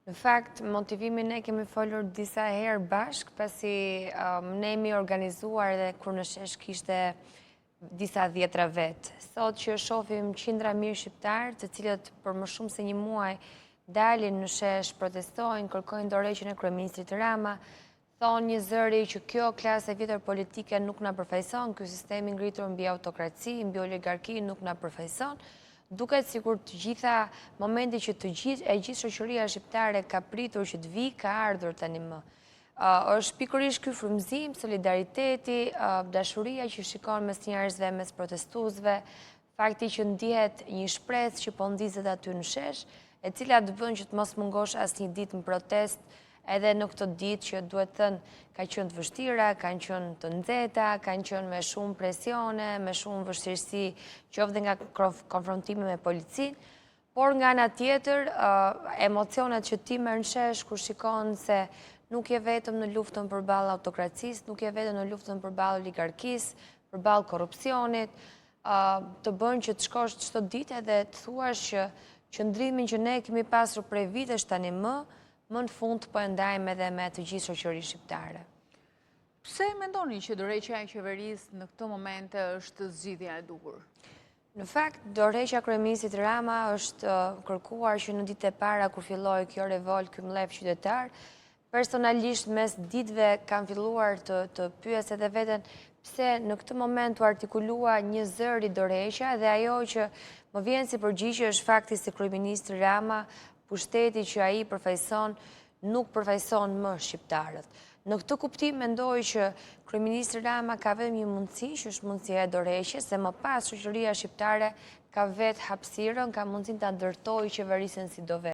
Në fakt, motivimin ne kemi folur disa herë bashk, pasi ne jemi organizuar dhe kur në shesh kishte disa 10 vetë. Sot që shohim qindra mirë shqiptarë, të cilët për më shumë se një muaj dalin në shesh, protestojnë, kërkojnë dorëheqjen e kryeministrit Rama, thonë një zëri që kjo klasë e vjetër politike nuk na përfaqëson, ky sistemi ngritur mbi autokraci, mbi oligarki nuk na përfaqëson. Duket sikur të gjitha momenti që gjithë shoqëria shqiptare ka pritur që të vi, ka ardhur tani më. Është pikërisht ky frymëzim, solidariteti, dashuria që shikon mes njerëzve, mes protestuesve, fakti që ndihet një shpresë që po nxizet aty në shesh, e cila të bën që të mos mungosh asnjë ditë në protest, edhe në këtë ditë që duhet thënë ka qenë të vështira, kanë qenë të nxehta, kanë qenë me shumë presione, me shumë vështirësi, qoftë nga konfrontimi me policinë, por nga ana tjetër, emocionet që ti merr në shesh kur shikon se nuk je vetëm në luftën përballë autokracisë, nuk je vetëm në luftën përballë oligarkisë, përballë korrupsionit, të bën që të shkosh çdo ditë edhe të thuash që qëndrimin që ne kemi pasur prej vitesh tani më në fund po e ndajmë edhe me të gjithë shoqërinë shqiptare. Pse mendoni që dorëheqja e qeverisë në këtë moment është zgjidhja e duhur? Në fakt, dorëheqja e kryeministrit Rama është kërkuar që në ditët e para kur filloi kjo revolt, ky mllep qytetar, personalisht mes ditëve kam filluar të pyes edhe veten pse në këtë moment u artikulua një zëri dorëheqja dhe ajo që më vjen si përgjigje është fakti se kryeministri Rama, pushteti që ai përfaqëson, nuk përfaqëson më shqiptarët. Në këtë kuptim mendoj që kryeministri Rama ka vetëm një mundësi, që është mundësia e dorëheqjes, se më pas shoqëria shqiptare ka vetë hapësirën, ka mundësinë ta ndërtojë qeverisën si do vetë.